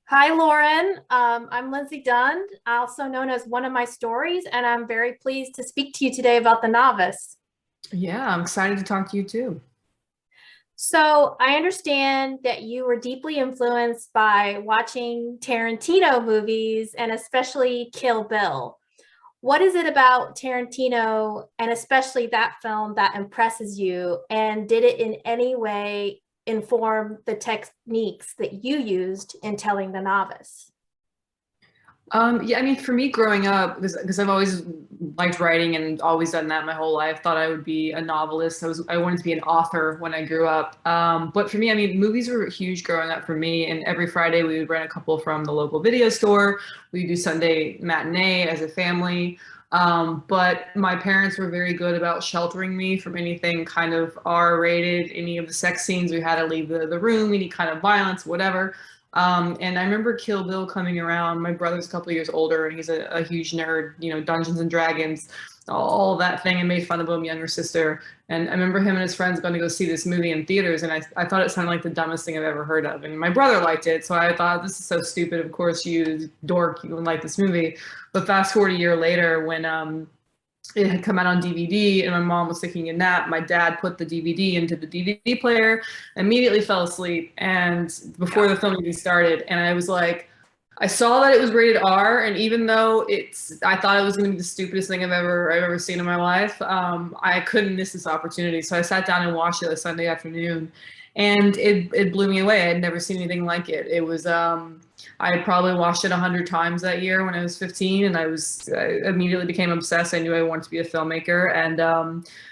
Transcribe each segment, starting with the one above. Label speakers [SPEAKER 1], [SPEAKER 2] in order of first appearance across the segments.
[SPEAKER 1] Hi, Lauren. I'm Lindsay Dunn, also known as One of My Stories, and I'm very pleased to speak to you today about The Novice.
[SPEAKER 2] Yeah, I'm excited to talk to you too.
[SPEAKER 1] So, I understand that you were deeply influenced by watching Tarantino movies and especially Kill Bill. What is it about Tarantino and especially that film that impresses you? And did it in any way inform the techniques that you used in telling The Novice?
[SPEAKER 2] Yeah, I mean, for me growing up, because I've always liked writing and always done that my whole life, thought I would be a novelist. I wanted to be an author when I grew up. But for me, I mean, movies were huge growing up for me, and every Friday we would rent a couple from the local video store. We would do Sunday matinee as a family. But my parents were very good about sheltering me from anything kind of R-rated, any of the sex scenes. We had to leave the room, any kind of violence, whatever. And I remember Kill Bill coming around. My brother's a couple years older, and he's a huge nerd, Dungeons and Dragons, all that thing, and made fun of him, younger sister. And I remember him and his friends going to go see this movie in theaters, and I thought it sounded like the dumbest thing I've ever heard of. And my brother liked it, so I thought, this is so stupid. Of course, you dork, you wouldn't like this movie. But fast forward a year later, when it had come out on DVD and my mom was taking a nap. My dad put the DVD into the DVD player, immediately fell asleep. And before the film even started, and I was like, I saw that it was rated R, and even though I thought it was going to be the stupidest thing I've ever seen in my life. I couldn't miss this opportunity, so I sat down and watched it a Sunday afternoon, and it blew me away. I had never seen anything like it. It was I probably watched it 100 times that year when I was 15, and I immediately became obsessed. I knew I wanted to be a filmmaker, and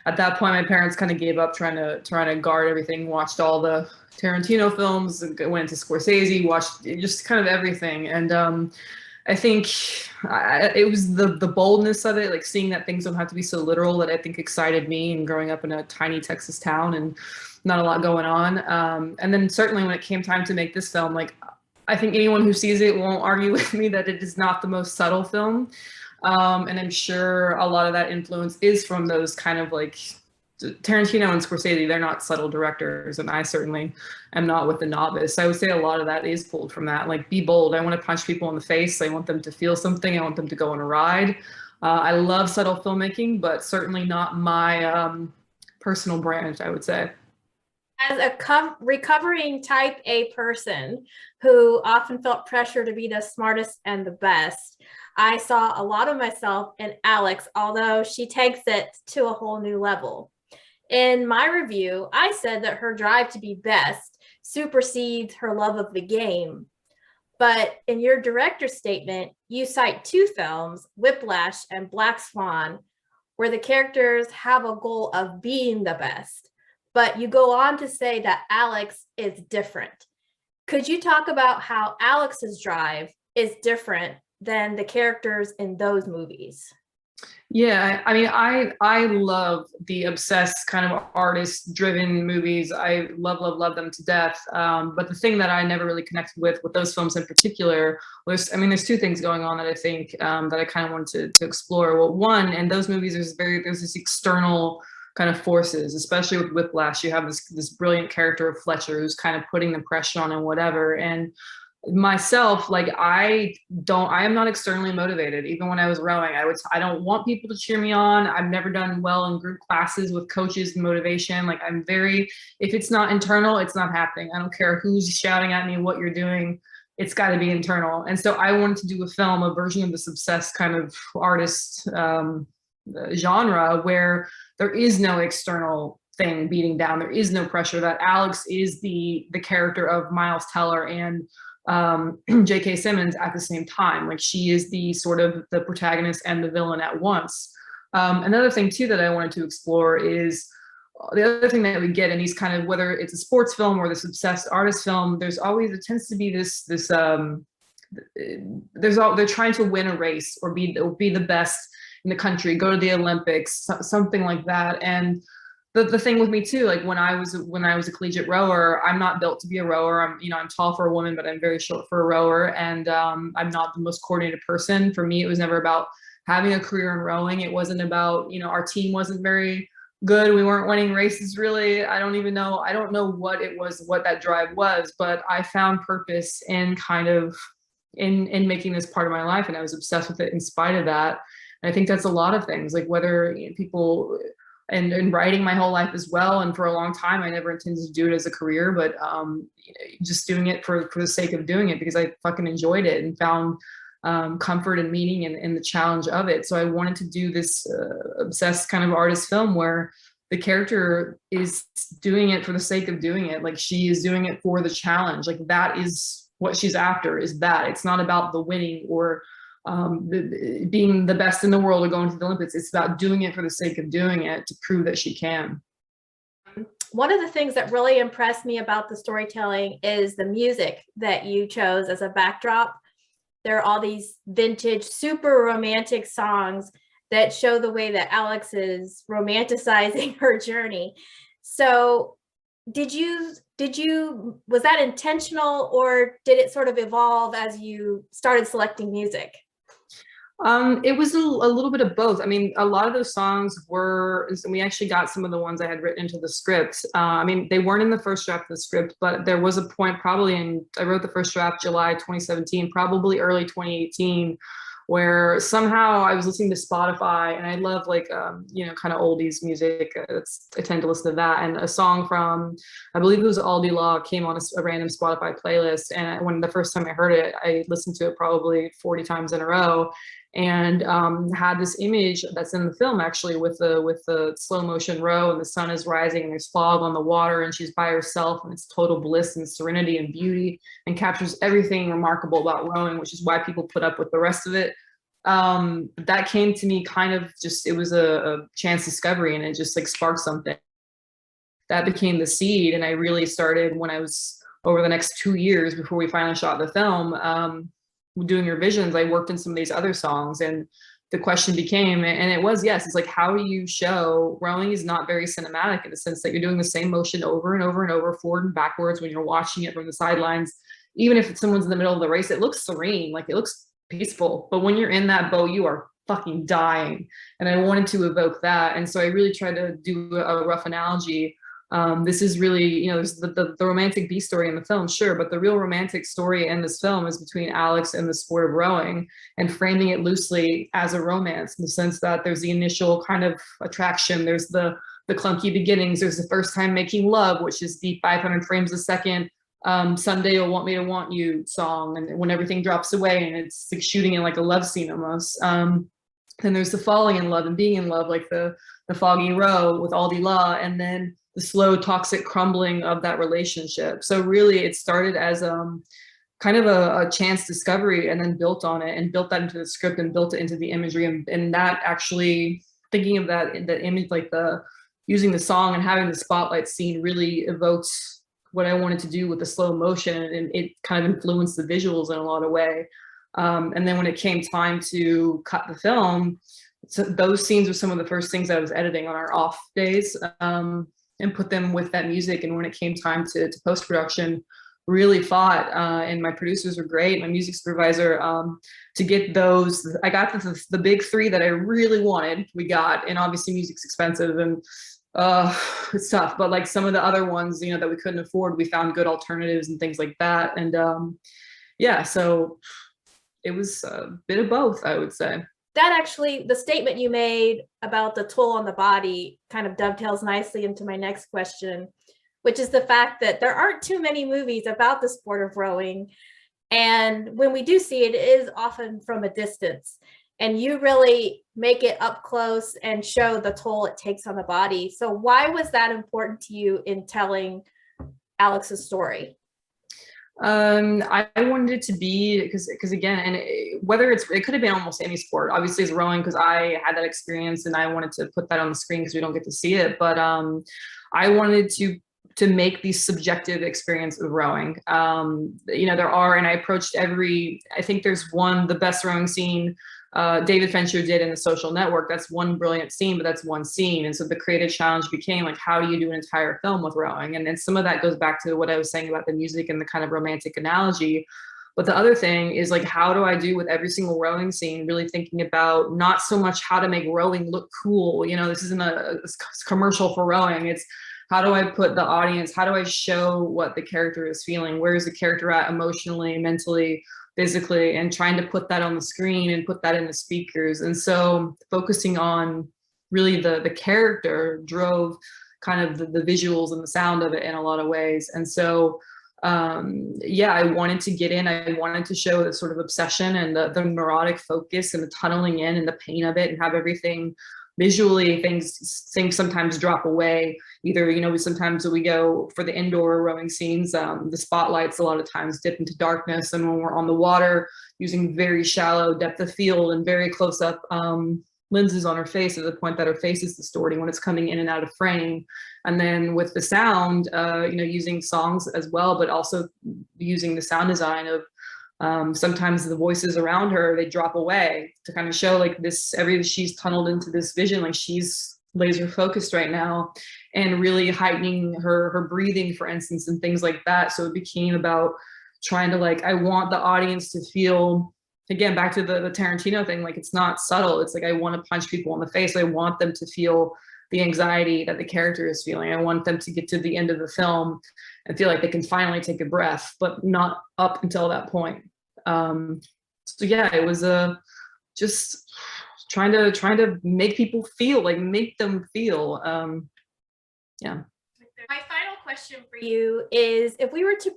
[SPEAKER 2] at that point, my parents kind of gave up trying to guard everything. Watched all the Tarantino films, went to Scorsese, watched just kind of everything, and I think it was the boldness of it, like seeing that things don't have to be so literal, that I think excited me. And growing up in a tiny Texas town and not a lot going on, and then certainly when it came time to make this film, like I think anyone who sees it won't argue with me that it is not the most subtle film. And I'm sure a lot of that influence is from those kind of like Tarantino and Scorsese. They're not subtle directors, and I certainly am not with The Novice. I would say a lot of that is pulled from that. Like, be bold. I want to punch people in the face. I want them to feel something. I want them to go on a ride. I love subtle filmmaking, but certainly not my personal brand, I would say.
[SPEAKER 1] As a recovering type A person who often felt pressure to be the smartest and the best, I saw a lot of myself in Alex, although she takes it to a whole new level. In my review, I said that her drive to be best supersedes her love of the game. But in your director's statement, you cite two films, Whiplash and Black Swan, where the characters have a goal of being the best. But you go on to say that Alex is different. Could you talk about how Alex's drive is different than the characters in those movies?
[SPEAKER 2] Yeah, I mean, I love the obsessed kind of artist-driven movies. I love them to death. But the thing that I never really connected with those films in particular was, I mean, there's two things going on that I think that I kind of wanted to explore. Well, one, in those movies, there's this external kind of forces, especially with Whiplash. You have this brilliant character of Fletcher who's kind of putting the pressure on and whatever. And myself, like, I am not externally motivated. Even when I was rowing, I don't want people to cheer me on. I've never done well in group classes with coaches and motivation. Like, I'm very, if it's not internal, it's not happening. I don't care who's shouting at me what you're doing, it's got to be internal. And so I wanted to do a film, a version of this obsessed kind of artist genre, where there is no external thing beating down, there is no pressure. That Alex is the character of Miles Teller and J.K. Simmons at the same time. Like, she is the sort of the protagonist and the villain at once. Another thing too that I wanted to explore is the other thing that we get in these kind of, whether it's a sports film or this obsessed artist film, there's always, it tends to be they're trying to win a race or be the best in the country, go to the Olympics, something like that. And the thing with me too, like when I was a collegiate rower, I'm not built to be a rower. I'm tall for a woman, but I'm very short for a rower, and I'm not the most coordinated person. For me, it was never about having a career in rowing. It wasn't about, our team wasn't very good. We weren't winning races really. I don't even know. I don't know what it was, what that drive was, but I found purpose in kind of in making this part of my life, and I was obsessed with it in spite of that. And I think that's a lot of things, like whether people and writing my whole life as well. And for a long time, I never intended to do it as a career, but just doing it for the sake of doing it because I fucking enjoyed it and found comfort and meaning in the challenge of it. So I wanted to do this obsessed kind of artist film where the character is doing it for the sake of doing it. Like she is doing it for the challenge. Like that is what she's after, is that it's not about the winning or being the best in the world or going to the Olympics. It's about doing it for the sake of doing it to prove that she can.
[SPEAKER 1] One of the things that really impressed me about the storytelling is the music that you chose as a backdrop. There are all these vintage, super romantic songs that show the way that Alex is romanticizing her journey. So was that intentional, or did it sort of evolve as you started selecting music?
[SPEAKER 2] It was a little bit of both. I mean, a lot of those songs were, and we actually got some of the ones I had written into the script. I mean, they weren't in the first draft of the script, but there was a point probably I wrote the first draft July 2017, probably early 2018, where somehow I was listening to Spotify, and I love like, kind of oldies music. I tend to listen to that. And a song from, I believe it was Aldi Law, came on a random Spotify playlist. And when the first time I heard it, I listened to it probably 40 times in a row, and had this image that's in the film actually with the slow motion row, and the sun is rising and there's fog on the water and she's by herself, and it's total bliss and serenity and beauty, and captures everything remarkable about rowing, which is why people put up with the rest of it. That came to me kind of just, it was a chance discovery, and it just like sparked something that became the seed. And I really started when I was over the next 2 years before we finally shot the film, doing revisions. I worked in some of these other songs, and the question became, and it was, yes, it's like, how do you show rowing is not very cinematic in the sense that you're doing the same motion over and over and over, forward and backwards when you're watching it from the sidelines. Even if someone's in the middle of the race, it looks serene, like it looks peaceful, but when you're in that boat, you are fucking dying. And I wanted to evoke that, and so I really tried to do a rough analogy. This is really, there's the romantic B story in the film, sure, but the real romantic story in this film is between Alex and the sport of rowing, and framing it loosely as a romance in the sense that there's the initial kind of attraction, there's the clunky beginnings, there's the first time making love, which is the 500 frames a second someday you'll want me to want you song, and when everything drops away and it's like shooting in like a love scene almost. Then there's the falling in love and being in love, like the foggy row with Aldi Law, and then the slow toxic crumbling of that relationship. So really it started as kind of a chance discovery, and then built on it and built that into the script and built it into the imagery, and that actually, thinking of that image, like the using the song and having the spotlight scene really evoked what I wanted to do with the slow motion, and it kind of influenced the visuals in a lot of way. And then when it came time to cut the film, so those scenes were some of the first things I was editing on our off days, and put them with that music. And when it came time to post-production, really fought, and my producers were great, my music supervisor, to get those. I got the big three that I really wanted, we got, and obviously music's expensive and it's tough, but like some of the other ones, that we couldn't afford, we found good alternatives and things like that. And yeah, so it was a bit of both, I would say.
[SPEAKER 1] That actually, the statement you made about the toll on the body kind of dovetails nicely into my next question, which is the fact that there aren't too many movies about the sport of rowing. And when we do see it, it is often from a distance. And you really make it up close and show the toll it takes on the body. So why was that important to you in telling Alex's story?
[SPEAKER 2] I wanted it to be, because again, and it could have been almost any sport. Obviously it's rowing because I had that experience and I wanted to put that on the screen because we don't get to see it. But I wanted to make the subjective experience of rowing. There are, and I approached I think there's the best rowing scene David Fincher did in The Social Network. That's one brilliant scene, but that's one scene. And so the creative challenge became like, how do you do an entire film with rowing? And then some of that goes back to what I was saying about the music and the kind of romantic analogy. But the other thing is like, how do I do with every single rowing scene, really thinking about not so much how to make rowing look cool. You know, this isn't a commercial for rowing. It's how do I put the audience, how do I show what the character is feeling? Where is the character at emotionally, mentally, physically, and trying to put that on the screen and put that in the speakers. And so focusing on really the character drove kind of the visuals and the sound of it in a lot of ways. And so yeah, I wanted to get in. I wanted to show the sort of obsession and the neurotic focus and the tunneling in and the pain of it, and have everything visually, things sometimes drop away. Either, you know, sometimes we go for the indoor rowing scenes, the spotlights a lot of times dip into darkness, and when we're on the water, using very shallow depth of field and very close up lenses on her face, to the point that her face is distorting when it's coming in and out of frame. And then with the sound, you know, using songs as well, but also using the sound design of sometimes the voices around her, they drop away to kind of show like this, she's tunneled into this vision, like she's laser focused right now, and really heightening her breathing, for instance, and things like that. So it became about trying to, like, I want the audience to feel, again, back to the Tarantino thing, like it's not subtle. It's like, I want to punch people in the face. I want them to feel the anxiety that the character is feeling. I want them to get to the end of the film and feel like they can finally take a breath, but not up until that point. So yeah, it was just trying to make people feel, like make them feel. Yeah.
[SPEAKER 1] My final question for you is, if we were to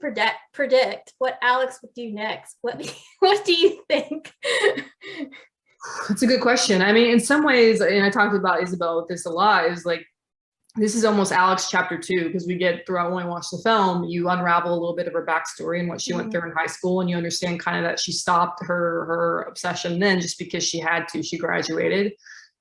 [SPEAKER 1] predict what Alex would do next, what do you think?
[SPEAKER 2] That's a good question. I mean, in some ways, and I talked about Isabel with this a lot, is like, this is almost Alex chapter 2, because we get throughout, when we watch the film, you unravel a little bit of her backstory and what she went through in high school, and you understand kind of that she stopped her obsession then just because she had to. She graduated.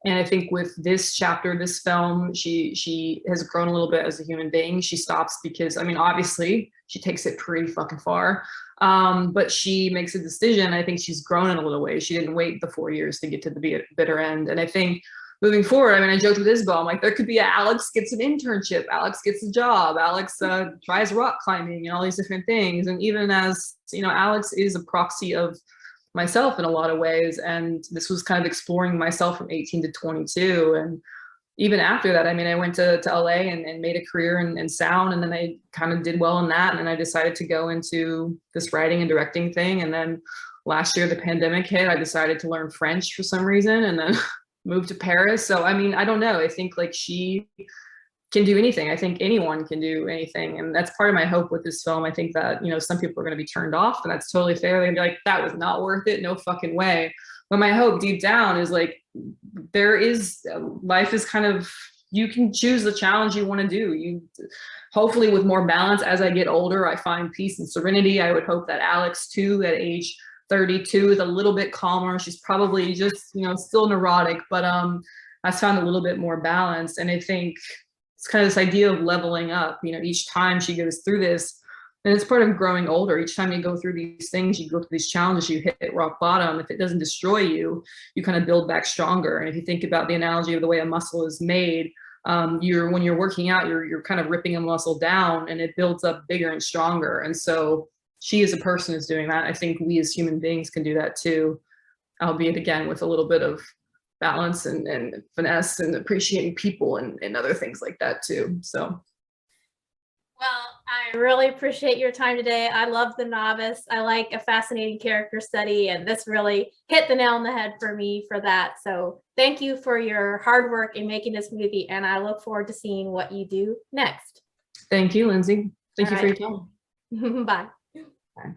[SPEAKER 2] And I think with this chapter, this film, she has grown a little bit as a human being. She stops because, I mean, obviously she takes it pretty fucking far, but she makes a decision. I think she's grown in a little way. She didn't wait the 4 years to get to the bitter end. And I think moving forward, I mean, I joked with Isabel, I'm like, there could be Alex gets an internship, Alex gets a job, Alex tries rock climbing and all these different things. And even as, you know, Alex is a proxy of myself in a lot of ways. And this was kind of exploring myself from 18 to 22. And even after that, I mean, I went to LA and made a career in sound. And then I kind of did well in that. And then I decided to go into this writing and directing thing. And then last year, the pandemic hit, I decided to learn French for some reason, and then moved to Paris. So, I mean, I don't know. I think like she can do anything. I think anyone can do anything. And that's part of my hope with this film. I think that, you know, some people are going to be turned off, and that's totally fair. They're going to be like, that was not worth it. No fucking way. But my hope deep down is like, there is, life is kind of, you can choose the challenge you want to do. You hopefully, with more balance, as I get older, I find peace and serenity. I would hope that Alex too, at age 32, is a little bit calmer. She's probably just, you know, still neurotic, but has found a little bit more balance. And I think it's kind of this idea of leveling up, you know, each time she goes through this, and it's part of growing older. Each time you go through these things, you go through these challenges, you hit rock bottom. If it doesn't destroy you, you kind of build back stronger. And if you think about the analogy of the way a muscle is made, when you're working out, you're kind of ripping a muscle down, and it builds up bigger and stronger. And so she as a person is doing that. I think we as human beings can do that too, albeit again with a little bit of balance and finesse and appreciating people and other things like that too. So.
[SPEAKER 1] Well, I really appreciate your time today. I love The Novice. I like a fascinating character study, and this really hit the nail on the head for me for that. So thank you for your hard work in making this movie, and I look forward to seeing what you do next.
[SPEAKER 2] Thank you, Lindsay. Thank you for your time.
[SPEAKER 1] Bye.
[SPEAKER 2] Bye.